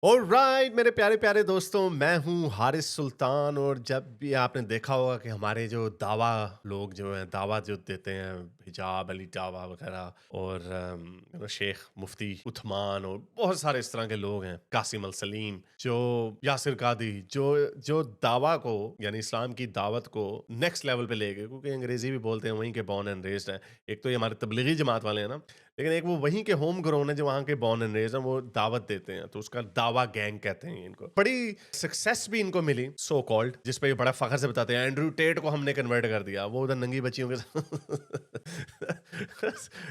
Alright मेरे प्यारे प्यारे दोस्तों, मैं हूँ हारिस सुल्तान। और जब भी आपने देखा होगा कि हमारे जो दावा लोग जो हैं, दावा जो देते हैं, हिजाब अली दावा वगैरह, और शेख मुफ्ती उथमान और बहुत सारे इस तरह के लोग हैं, कासिम अल सलीम, जो यासिर कादी, जो जो दावा को यानी इस्लाम की दावत को नेक्स्ट लेवल पे ले गए, क्योंकि अंग्रेजी भी बोलते हैं, वहीं के बॉर्न एंड रेस्ड हैं। एक तो ये हमारे तबलीगी जमात वाले हैं ना, लेकिन एक वो वहीं के होम ग्रोन है जो वहाँ के बॉर्न एंड रेज हैं, वो दावत देते हैं, तो उसका दावा गैंग कहते हैं इनको। बड़ी सक्सेस भी इनको मिली सो कॉल्ड, जिस पे ये बड़ा फखर से बताते हैं, एंड्रू टेट को हमने कन्वर्ट कर दिया, वो उधर नंगी बच्चियों के साथ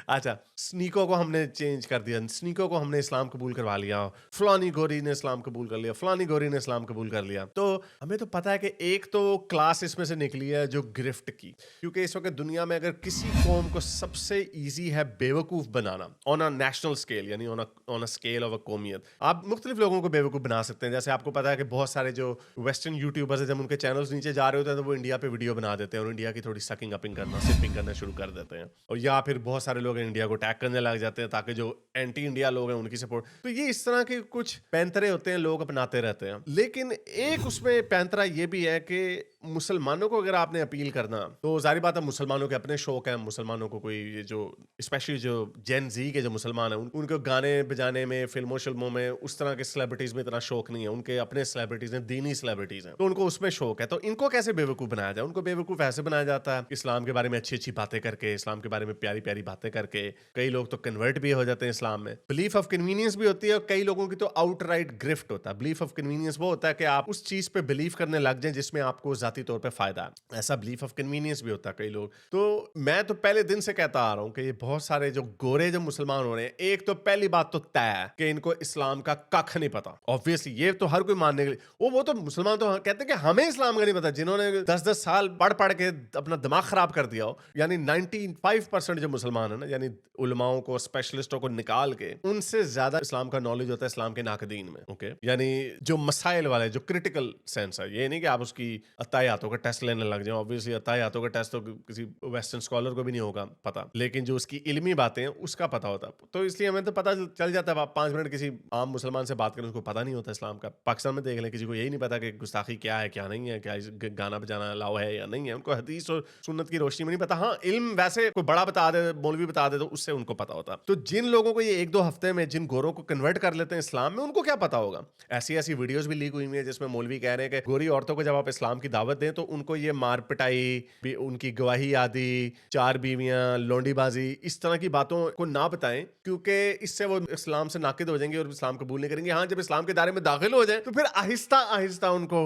अच्छा, स्नीको को हमने चेंज कर दिया, स्नीको को हमने इस्लाम कबूल करवा लिया, फलानी गोरी ने इस्लाम कबूल कर लिया, फलानी गोरी ने इस्लाम कबूल कर लिया। तो हमें तो पता है कि एक तो क्लास इसमें से निकली है जो गिरफ्ट की, क्योंकि इस वक्त दुनिया में अगर किसी कौम को सबसे इजी है बेवकूफ बनाना ऑन अ नेशनल स्केल, यानी on a scale of a कौमियत, आप मुख्तलिफ लोगों को बेवकूफ बना सकते हैं। जैसे आपको पता है कि बहुत सारे जो वेस्टर्न यूट्यूबर्स हैं, जब उनके चैनल्स नीचे जा रहे होते हैं तो वो इंडिया पे वीडियो बना देते हैं और इंडिया की थोड़ी सकिंग अपिंग करना, सिपिंग करना शुरू कर देते हैं, और या फिर बहुत सारे लोग इंडिया को अटैक करने लग जाते हैं ताकि जो एंटी इंडिया लोग हैं उनकी सपोर्ट। तो ये इस तरह के कुछ पैंतरे होते हैं, लोग अपनाते रहते हैं। लेकिन एक उसमें पैंतरा ये भी है कि मुसलमानों को अगर आपने अपील करना, तो जाहिर बात है मुसलमानों के अपने शौक हैं, मुसलमानों को कोई ये जो स्पेशली जो जेन जी के जो मुसलमान हैं, उनको गाने बजाने में, फिल्मों शिल्मों में उस तरह के सेलिब्रिटीज में इतना शौक नहीं है। उनके अपने सेलिब्रिटीज हैं, दीनी सेलिब्रिटीज हैं, तो उनको उसमें शौक है। तो इनको कैसे बेवकूफ बनाया जाए? उनको बेवकूफ ऐसे बनाया जाता है इस्लाम के बारे में अच्छी अच्छी बातें करके, इस्लाम के बारे में प्यारी प्यारी बातें करके। कई लोग तो कन्वर्ट भी हो जाते हैं इस्लाम में। बिलीफ ऑफ कन्वीनियंस भी होती है, और कई लोगों की तो आउटराइट ग्रिफ्ट होता है। बिलीफ ऑफ कन्वीनियंस वो होता है कि आप उस चीज पे बिलीव करने लग जाएं जिसमें आपको जाती तौर पे फायदा है। ऐसा बिलीफ ऑफ कन्वीनियंस भी होता है कई लोग। तो मैं तो पहले दिन से कहता आ रहा हूं कि ये बहुत सारे जो गोरे जो मुसलमान हो रहे हैं, एक तो पहली बात तो तय है कि इनको इस्लाम का कख नहीं पता। ऑब्वियसली ये तो हर कोई मानने के लिए, वो तो मुसलमान तो कहते हैं कि हमें इस्लाम का नहीं पता, जिन्होंने 10-10 साल पढ़ पढ़ के अपना दिमाग खराब कर दिया हो। यानी 95% जो मुसलमान है ना, यानी उलमाओं को, स्पेशलिस्टों को निकाल के, उनसे ज्यादा इस्लाम का नॉलेज होता है इस्लाम के नाकदीन में। ओके, यानी जो मसाइल वाले, जो क्रिटिकल सेंस है, ये नहीं कि आप उसकी अतायातों का टेस्ट लेने लग जाए। ऑब्वियसली अतायातों का टेस्ट तो किसी वेस्टर्न स्कॉलर को भी नहीं होगा पता, लेकिन जो उसकी इल्मी बातें हैं उसका पता होता है। तो इसलिए हमें तो पता चल जाता है, 5 मिनट किसी आम मुसलमान से बात करें, उसको पता नहीं होता इस्लाम का। पाकिस्तान में देख लें, किसी को यही नहीं पता कि गुस्ताखी क्या है क्या नहीं है, क्या गाना बजाना अलाउ है या नहीं है। उनको हदीस और सुन्नत की रोशनी में नहीं पता। हाँ, इल्म वैसे कोई बड़ा बता दे, मौलवी बता दे, तो उससे उनको पता होता। तो जिन लोगों को ये 1-2 हफ्ते में जिन गोरों को कन्वर्ट कर लेते हैं इस्लाम में, उनको क्या पता होगा? ऐसी ऐसी वीडियोस भी लीक हुई है जिसमें मौलवी कह रहे हैं कि गोरी औरतों को जब आप इस्लाम की दावत दें तो उनको ये मार पिटाई, उनकी गवाही आदि, 4 बीवियां, लौंडीबाजी, इस तरह की बातों को ना बताएं, क्योंकि इससे वो इस्लाम से नाकिद हो जाएंगे और इस्लाम कबूल नहीं करेंगे। हाँ, जब इस्लाम के दायरे में दाखिल हो जाए तो फिर आहिस्ता आहिस्ता उनको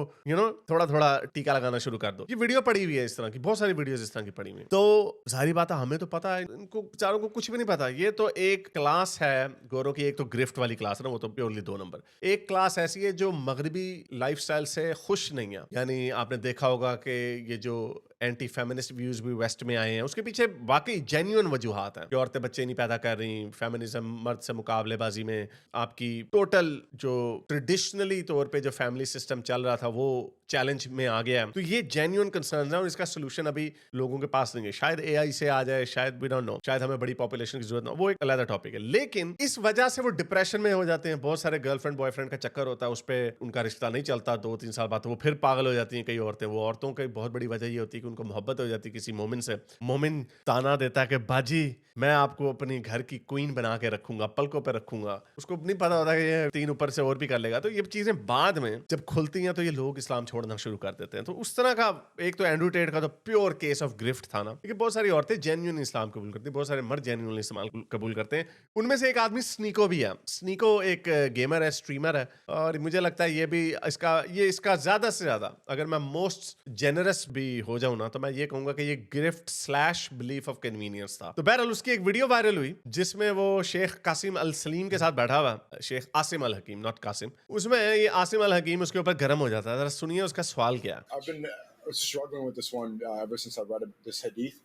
थोड़ा थोड़ा टीका लगाना शुरू कर दो। ये वीडियो पड़ी हुई है इस तरह की, बहुत सारी वीडियोस इस तरह की पड़ी हुई हैं। तो जाहिर बात है हमें तो पता है, इनको बेचारों को कुछ भी नहीं पता। ये तो एक क्लास है गोरों की, एक तो ग्रिफ्ट वाली क्लास है ना, वो तो प्योरली 2 नंबर। एक क्लास ऐसी है जो मगरबी लाइफस्टाइल से खुश नहीं है। यानी आपने देखा होगा कि ये जो एंटी फेमिनिस्ट व्यूज भी वेस्ट में आए हैं, उसके पीछे वाकई जेन्युइन वजूहात हैं कि औरतें बच्चे नहीं पैदा कर रही, फेमिनिज्म मर्द से मुकाबलेबाजी में, आपकी टोटल जो ट्रेडिशनली तौर पे जो फैमिली सिस्टम चल रहा था वो चैलेंज में आ गया है। तो ये जेन्युइन कंसर्न है और इसका सोल्यूशन अभी लोगों के पास नहीं है। शायद एआई से आ जाए, शायद वी डोंट नो, शायद हमें बड़ी पॉपुलेशन की जरूरत ना हो, वो एक अलग टॉपिक है। लेकिन इस वजह से वो डिप्रेशन में हो जाते हैं। बहुत सारे गर्लफ्रेंड बॉयफ्रेंड का चक्कर होता है, उस पर उनका रिश्ता नहीं चलता 2-3 साल बाद, तो वो फिर पागल हो जाती हैं कई औरतें। वो औरतों की बहुत बड़ी वजह ये होती है कि उनको मोहब्बत हो जाती है किसी मोमिन से। मोमिन ताना देता है कि बाजी मैं आपको अपनी घर की क्वीन बना के रखूंगा, पलकों पे रखूंगा। उसको नहीं पता होता कि ये 3 ऊपर से और भी कर लेगा। तो ये चीजें बाद में जब खुलती हैं तो ये लोग इस्लाम छोड़ना शुरू कर देते हैं। तो उस तरह का एक तो एंड्रू टेट का तो प्योर केस ऑफ ग्रिफ्ट था ना, लेकिन बहुत सारी औरतें जेन्युइन इस्लाम कबूल करती हैं, बहुत सारे मर्द जेन्युइन इस्लाम कबूल करते हैं। उनमें से एक आदमी स्नीको भी है। स्नीको एक गेमर है, स्ट्रीमर है, और मुझे लगता है ये इसका ज्यादा से ज्यादा, अगर मैं मोस्ट जेनरस भी हो जाऊं ना, तो मैं ये कहूंगा कि ये गिरफ्ट स्लैश बिलीफ ऑफ कन्वीनियंस था। तो बहरहाल उसकी एक वीडियो वायरल हुई जिसमें वो शेख कासिम अल सलीम के साथ बैठा हुआ, शेख आसिम अल हकीम, नॉट कासिम। उसमें ये आसिम अल हकीम उसके ऊपर गर्म हो जाता है। जरा सुनिए उसका सवाल क्या है। I've been struggling with this one ever since I read this hadith,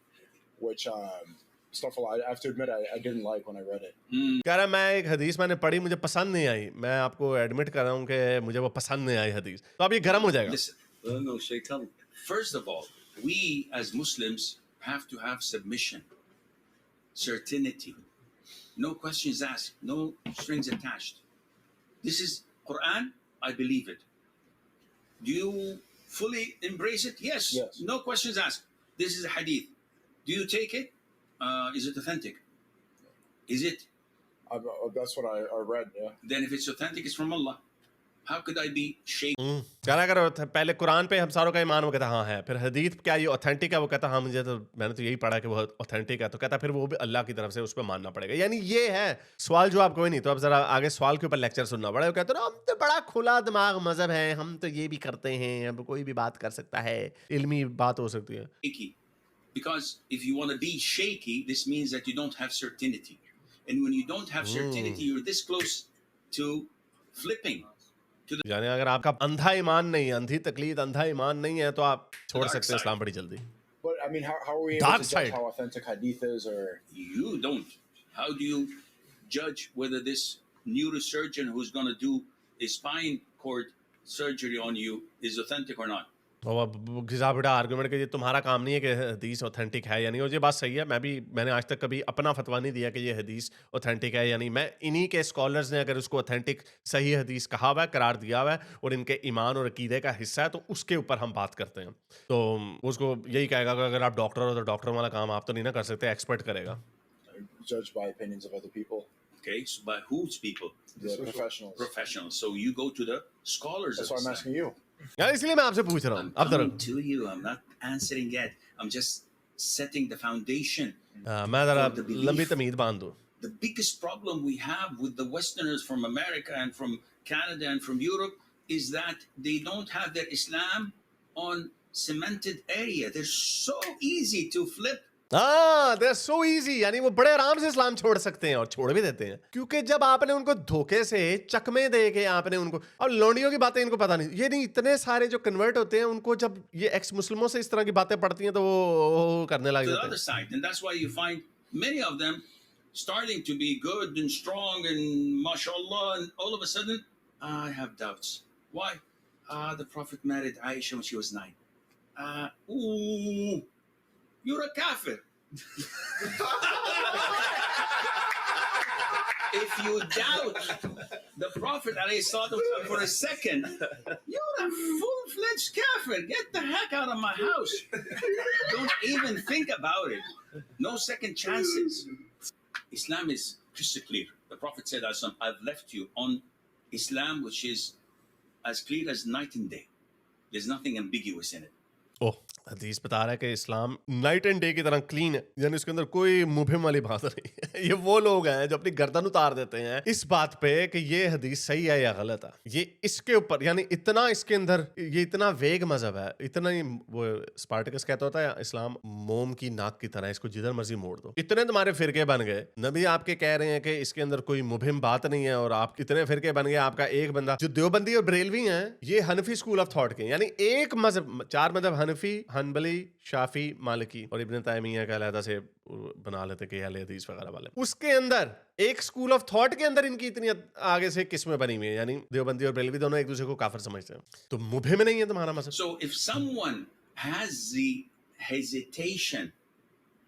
which stuff a lot. I have to admit, I didn't like when I read it. कह रहा है मैं एक हदीस मैंने पढ़ी, मुझे पसंद नहीं आई। मैं आपको एडमिट कर रहा हूँ कि मुझे वो पसंद नहीं आई हदीस। तो अब ये गर्म हो जाएगा। Listen, no, Sheikh, tell me. First of all, we as Muslims have to have submission, certainty, no questions asked, no strings attached. This is Quran, I believe it. Do you fully embrace it? Yes. Yes. No questions asked. This is a hadith. Do you take it? Is it authentic? Is it? That's what I read. Yeah. Then if it's authentic, it's from Allah. How could I be shaken? कहना अगर पहले कुरान पे हम सारों का ईमान, वो कहता हाँ है, फिर हदीथ क्या ये ऑथेंटिक है, वो कहता हाँ मुझे तो मैंने तो यही पढ़ा कि वो ऑथेंटिक है, तो कहता फिर वो भी अल्लाह की तरफ से उस पर मानना पड़ेगा। यानी ये है सवाल जवाब कोई नहीं। तो अब जरा आगे सवाल के ऊपर लेक्चर सुनना पड़ा। वो कहते हैं हम तो बड़ा खुला दिमाग मजहब है, हम तो ये भी करते हैं, अब कोई भी बात कर सकता है, इल्मी बात हो सकती है। Shaky? Because if you want to be shaky, this means that you don't have certainty. And when you don't have certainty, you're this close to flipping. यानी अगर आपका अंधा ईमान नहीं है, अंधी तकलीद, अंधा ईमान नहीं है, तो आप छोड़ Dark सकते हैं side. इस्लाम बड़ी जल्दी। But I mean, how are we able Dark to side. judge how authentic hadith is, or You don't. How do you judge whether this neurosurgeon who's going to do a spine cord surgery on you is authentic or not? और अब घिसा पिटा argument कि ये तुम्हारा काम नहीं है कि हदीस ऑथेंटिक है या नहीं। और ये बात सही है, मैंने आज तक कभी अपना फतवा नहीं दिया कि ये हदीस ऑथेंटिक है या नहीं। मैं इन्हीं के स्कॉलर्स ने अगर उसको ऑथेंटिक सही हदीस कहा हुआ है, करार दिया हुआ है और इनके ईमान और अकीदे का हिस्सा है, तो उसके ऊपर हम बात करते हैं। तो उसको यही कहेगा कि अगर आप डॉक्टर हो तो डॉक्टर वाला काम आप तो नहीं ना कर सकते, एक्सपर्ट करेगा। judged by opinions of other people? Okay, so by whose people? The professionals. Professionals. So you go to the scholars. That's of why I'm Islam. asking you. यार इसलिए मैं आपसे पूछ रहा I'm हूँ। अब coming to you. I'm not answering yet. I'm just setting the foundation. मैं जरा For the belief. लंबी तमीद बांध दूँ। The biggest problem we have with the Westerners from America and from Canada and from Europe is that they don't have their Islam on cemented area. They're so easy to flip. हाँ, they're so easy, यानी वो बड़े आराम से इस्लाम छोड़ सकते हैं और छोड़ भी देते हैं, क्योंकि जब आपने उनको धोखे से चकमे दे के आपने उनको, और लौंडियों की बातें इनको पता नहीं। ये नहीं, इतने सारे जो कन्वर्ट होते हैं उनको जब ये एक्स मुस्लिमों से इस तरह की बातें पड़ती हैं तो वो करने लग To the जाते other हैं। side. And that's why you find many of them starting to be good and strong and mashallah, and all of a sudden, I have doubts. Why? The Prophet married Aisha when she was 9. Ooh, you're a kafir. If you doubt the Prophet ﷺ for a second, you're a full-fledged kafir. Get the heck out of my house. Don't even think about it. No second chances. Islam is crystal clear. The Prophet said, I've left you on Islam, which is as clear as night and day. There's nothing ambiguous in it. ओह, हदीस बता रहा है कि इस्लाम night and day की तरह clean है, यानी उसके अंदर कोई मुबहिम वाली बात नहीं है। ये वो लोग हैं जो अपनी गर्दन उतार देते हैं इस बात पे कि ये हदीस सही है या गलत है। ये इसके ऊपर, यानी इतना इसके अंदर, ये इतना वेग मजहब है, इतना ही, वो स्पार्टकस कहता होता है इस्लाम मोम की नाक की तरह, इसको जिधर मर्जी मोड़ दो। इतने तुम्हारे फिरके बन गए, नबी आपके कह रहे हैं कि इसके अंदर कोई मुबहिम बात नहीं है, और आप इतने फिरके बन गए। आपका एक बंदा जो देवबंदी और बरेलवी हैं, ये हनफी स्कूल ऑफ थॉट के, यानी एक मजहब, 4 मजहब हनफी, हनबली, शाफी, मालिकी और इब्न तैमिया का अलहदा से बना लेते कि अहले हदीस वगैरह वाले। उसके अंदर एक स्कूल ऑफ थॉट के अंदर इनकी इतनी आगे से किस्में बनी हुई हैं, यानी देवबंदी और बरेलवी दोनों एक दूसरे को काफिर समझते हैं। तो मुबहिम नहीं है तुम्हारा मसला। So if someone has the hesitation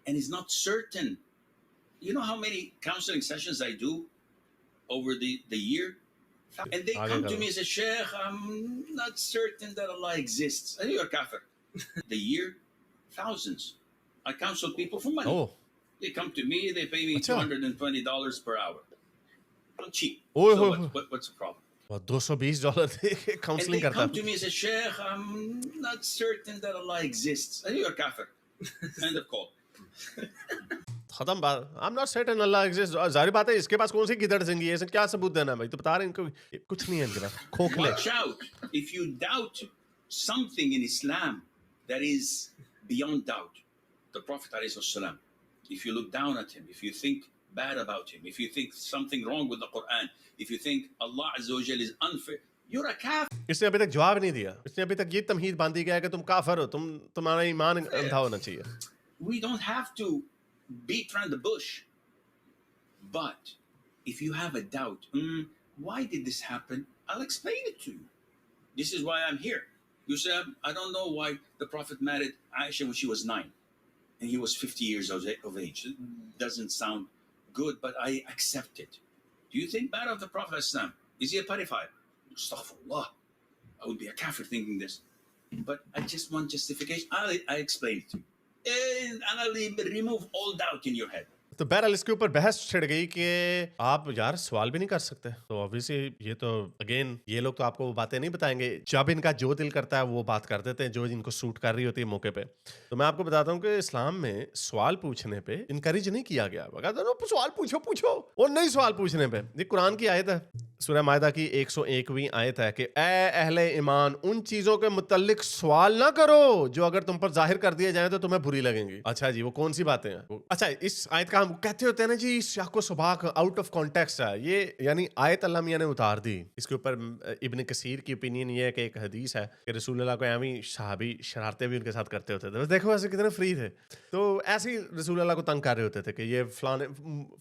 and is not certain, you know how many counseling sessions I do over the year? And they come to me and say, Sheikh, I'm not certain that Allah exists. And you're a kafir. The year, thousands. I counsel people for money. Oh. They come to me, they pay me Achha. $220 per hour. I'm cheap. Oh, So oh, what's the problem? $220 दे के And counselling they करता come to है। me and say, Sheikh, I'm not certain that Allah exists. And you're a kafir. End of call. खत्म बात। I'm not certain Allah exists। जाहिर बात है इसके पास कौन सी गिदड़ सिंगी है, इसे क्या सबूत देना है भाई? तो बता रहे हैं इनको कुछ नहीं है इनके पास, खोखले। Watch out. If you doubt something in Islam that is beyond doubt, the Prophet ﷺ, if you look down at him, if you think bad about him, if you think something wrong with the Quran, if you think Allah Azza wa Jal is unfair, you're a kafir. इसने अभी तक जवाब नहीं दिया। इसने अभी तक ये तमहीद बांधी गया है कि तुम काफिर हो, तुम्हारा ईमान अंधा होना चाहिए। We don't have to beat around the bush. But if you have a doubt, why did this happen? I'll explain it to you. This is why I'm here. You say, I don't know why the Prophet married Aisha when she was 9 and he was 50 years of age. It doesn't sound good, but I accept it. Do you think bad of the Prophet Islam? Is he a pedophile? Astaghfirullah. I would be a kafir thinking this. But I just want justification. I explain it to you. And I'll remove all doubt in your head. तो बहरहाल इसके ऊपर बहस छिड़ गई कि आप यार सवाल भी नहीं कर सकते। तो ऑब्वियसली ये तो अगेन ये लोग तो आपको वो बातें नहीं बताएंगे, जब इनका जो दिल करता है वो बात कर देते हैं जो इनको सूट कर रही होती है मौके पे। तो मैं आपको बताता हूँ कि इस्लाम में सवाल पूछने पे इनकरेज नहीं किया गया। सवाल पूछो पूछो और नहीं सवाल पूछने पे। ये कुरान की आयत है, सूरह मायदा की 101वीं आयत है कि ए अहले ईमान, उन चीजों के मुतल्लिक सवाल ना करो जो अगर तुम पर जाहिर कर दिए जाए तो तुम्हें बुरी लगेंगी। अच्छा जी, वो कौन सी बातें हैं? अच्छा, इस आयत का हम कहते होते हैं ना जी शाको सुबाक आउट ऑफ कॉन्टेक्स्ट है ये, यानी आयत अल्लाह मियां ने उतार दी। इसके ऊपर इब्न कसीर की ओपिनियन ये है कि एक हदीस है कि रसूलुल्लाह को एवं सहाबी शरारतें भी उनके साथ करते होते थे। देखो ऐसे कितने फ्री थे, तो ऐसे ही रसूलुल्लाह को तंग कर रहे होते थे कि ये फलाने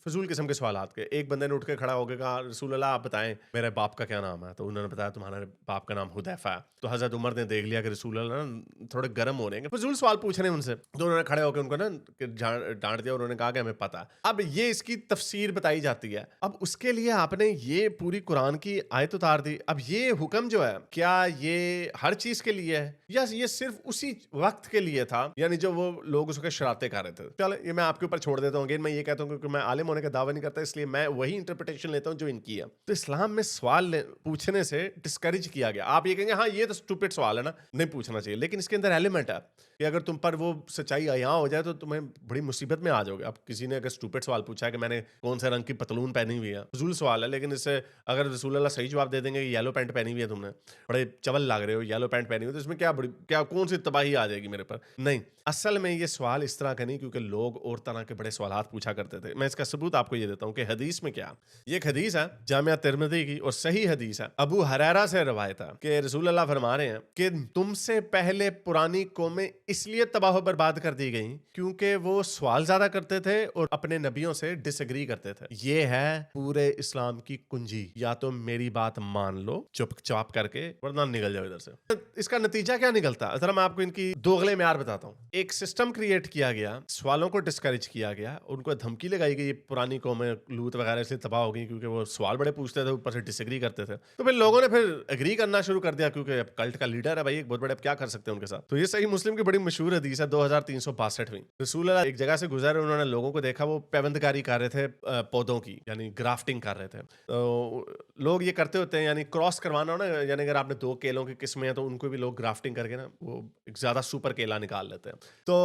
फजूल किस्म के सवालात के। एक बंदे ने उठ के खड़ा होकर कहा, रसूलुल्लाह आप बताएं मेरे बाप का क्या नाम है? तो उन्होंने बताया तुम्हारे बाप का नाम हुदैफा है। तो हजरत उमर ने देख लिया कि रसूलुल्लाह ना थोड़े गर्म हो रहे हैं, फजूल सवाल पूछ रहे हैं उनसे, तो उन्होंने खड़े होकर उनको ना डांट दिया। उन्होंने कहा कि हमें पता। अब ये इसकी तफसीर बताई जाती है। अब उसके लिए आपने ये पूरी कुरान की आयत उतार दी। अब ये हुक्म जो है, क्या ये हर चीज के लिए है या ये सिर्फ उसी वक्त के लिए था, यानी जो वो लोग उसके शरारतें कर रहे थे? चलो ये मैं आपके ऊपर छोड़ देता हूँ। अगेन मैं ये कहता हूँ क्योंकि मैं आलिम होने का दावा नहीं करता, इसलिए मैं वही इंटरप्रिटेशन लेता हूँ जो इनकी है। तो इस्लाम में सवाल पूछने से डिस्करेज किया गया। आप ये कहेंगे हाँ ये तो स्टूपिड सवाल है ना, नहीं पूछना चाहिए, लेकिन इसके अंदर एलिमेंट है कि अगर तुम पर वो सच्चाई अयां हो जाए तो तुम्हें बड़ी मुसीबत में आ जाओगे। अब किसी ने अगर स्टूपिड सवाल पूछा है कि मैंने कौन से रंग की पतलून पहनी हुई है, फजूल सवाल है, लेकिन इससे अगर रसूलुल्लाह सही जवाब दे देंगे कि येलो पैंट पहनी हुई है तुमने, बड़े चवल लग रहे हो, येलो पैंट पहनी हुई, तो इसमें क्या कौन सी तबाही आ जाएगी मेरे पर? नहीं, असल में ये सवाल इस तरह का नहीं, क्योंकि लोग और तरह के बड़े सवालात पूछा करते थे। मैं इसका सबूत आपको ये देता हूँ कि हदीस में क्या, ये एक हदीस है जामिया तिर्मिज़ी की और सही हदीस है, अबू हुरैरा से रवायत है कि रसूलुल्लाह फरमा रहे हैं कि तुमसे पहले पुरानी कौमें इसलिए तबाह बर्बाद कर दी गई क्योंकि वो सवाल ज्यादा करते थे और अपने नबियों से डिसएग्री करते थे। ये है पूरे इस्लाम की कुंजी, या तो मेरी बात मान लो चुपचाप करके, वरना निकल जाओ इधर से। इसका नतीजा क्या निकलता? जरा मैं आपको इनकी दोगले म्यार बताता हूँ। एक सिस्टम क्रिएट किया गया, सवालों को डिस्करेज किया गया, उनको धमकी लगाई गई पुरानी कौमें लूत वगैरह इसलिए तबाह हो गई क्योंकि वो सवाल बड़े पूछते थे, ऊपर से डिसएग्री करते थे। तो फिर लोगों ने फिर एग्री करना शुरू कर दिया क्योंकि कल्ट का लीडर है भाई, एक बहुत बड़े, क्या कर सकते हैं उनके साथ। तो ये सही मुस्लिम की बड़ी मशहूर हदीस है 2362वीं। रसूलुल्लाह एक जगह से गुजरे, उन्होंने लोगों को देखा वो पैबंदकारी कर रहे थे पौधों की, यानी ग्राफ्टिंग कर रहे थे। तो लोग ये करते होते हैं, यानी क्रॉस करवाना हो ना, यानी अगर आपने दो केलों की किस्में हैं तो उनको भी लोग ग्राफ्टिंग करके ना वो एक ज्यादा सुपर केला निकाल लेते हैं। तो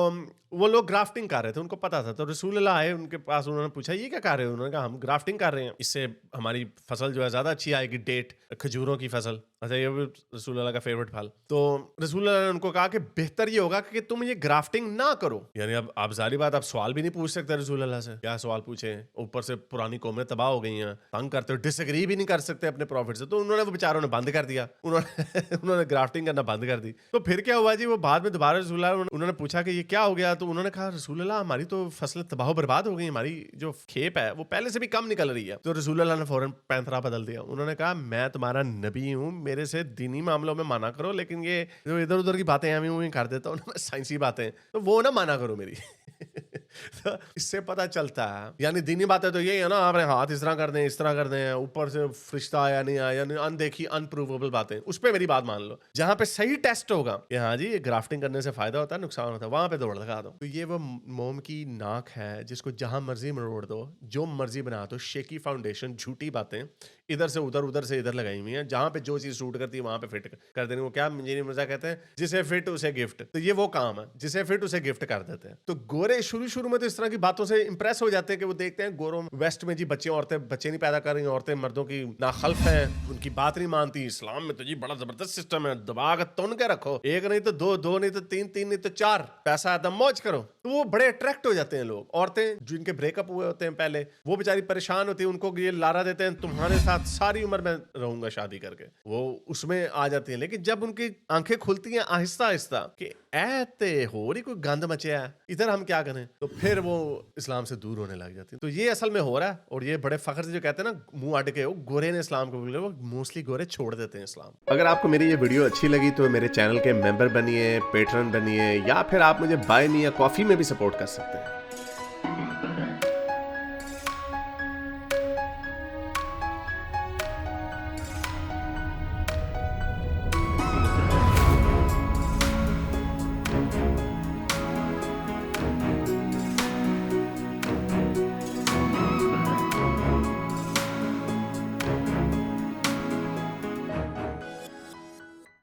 वो लोग ग्राफ्टिंग कर रहे थे, उनको पता था। तो रसूलुल्लाह आए उनके पास, उन्होंने पूछा ये क्या कर रहे हो? उन्होंने कहा हम ग्राफ्टिंग कर रहे हैं, इससे हमारी फसल जो है ज्यादा अच्छी आएगी, डेट खजूरों की फसल। अच्छा, ये भी रसूलुल्लाह का फेवरेट फल। तो रसूलुल्लाह ने उनको कहा कि बेहतर ये होगा कि तुम ये ग्राफ्टिंग ना करो। यानी अब आप जारी बात, आप सवाल भी नहीं पूछ सकते रसूलुल्लाह से, क्या सवाल पूछे? ऊपर से पुरानी कौमें तबाह हो गई हैं, तंग करते हो, डिसएग्री भी नहीं कर सकते अपने प्रॉफिट से। तो उन्होंने वो बेचारों ने बंद कर दिया, उन्होंने ग्राफ्टिंग करना बंद कर दी। तो फिर क्या हुआ जी, वो बाद में दोबारा रसूलुल्लाह उन्होंने पूछा कि ये क्या हो गया? तो उन्होंने कहा रसूलुल्लाह हमारी तो फसलें तबाह बर्बाद हो गई, हमारी जो खेप है वो पहले से भी कम निकल रही है। तो रसूलुल्लाह ने फौरन पैंतरा बदल दिया, उन्होंने कहा मैं तुम्हारा नबी हूँ, मेरे से दीनी मामलों में माना करो, लेकिन ये जो इधर उधर की बातें हैं मैं कर देता हूँ ना, साइंसी बातें, तो वो ना माना करो मेरी। तो इससे पता चलता है, यानी दीनी बातें तो यही है ना, आपने हाथ इस तरह कर दें, इस तरह कर दें, ऊपर से फरिश्ता आया नहीं आया, यानी अनदेखी अनप्रूवेबल बातें, उस पर मेरी बात मान लो। जहां पे सही टेस्ट होगा कि हाँ जी ये ग्राफ्टिंग करने से फायदा होता है, नुकसान होता है, वहां पे दौड़ लगा दो। तो ये वो मोम की नाक है जिसको जहां मर्जी मरोड़ दो, जो मर्जी बना दो, शेकी फाउंडेशन, झूठी बातें इधर से उधर, उधर से इधर लगाई हुई है, जहां पे जो चीज सूट करती है वहां पे फिट कर देनी। वो क्या इंजीनियर मिर्जा कहते हैं, जिसे फिट उसे गिफ्ट। तो ये वो काम है, जिसे फिट उसे गिफ्ट कर देते हैं। तो गोरे शुरू में तो इस तरह की बातों से इंप्रेस हो जाते हैं कि वो देखते हैं गोरों वेस्ट में जी औरतें बच्चे नहीं पैदा कर रही, औरतें मर्दों की नाखल्फ हैं, उनकी बात नहीं मानती। इस्लाम में तो जी बड़ा जबरदस्त सिस्टम है, दबा के तुन के रखो, एक नहीं तो दो नहीं तो तीन नहीं तो चार, पैसा है तो मौज करो। तो वो बड़े अट्रैक्ट हो जाते हैं लोग। औरतें जिनके ब्रेकअप हुए होते हैं पहले, वो बेचारी परेशान होती है, उनको ये लारा देते हैं तुम्हारे साथ सारी उम्र मैं रहूंगा शादी करके, वो उसमें आ जाती है। लेकिन जब उनकी आंखें खुलती हैं आहिस्ता आहिस्ता कि ऐते हो रही कोई गंद मचा है, इधर हम क्या करें, तो फिर वो इस्लाम से दूर होने लग जाती है। तो ये असल में हो रहा है, और ये बड़े फख्र से जो कहते हैं ना मुंह अट के, वो गोरे ने इस्लाम को बोले, वो मोस्टली गोरे छोड़ देते हैं इस्लाम। अगर आपको मेरी ये वीडियो अच्छी लगी तो मेरे चैनल के मेंबर बनिए, पेट्रन बनिए, या फिर आप मुझे बाय मी या कॉफी में भी सपोर्ट कर सकते हैं।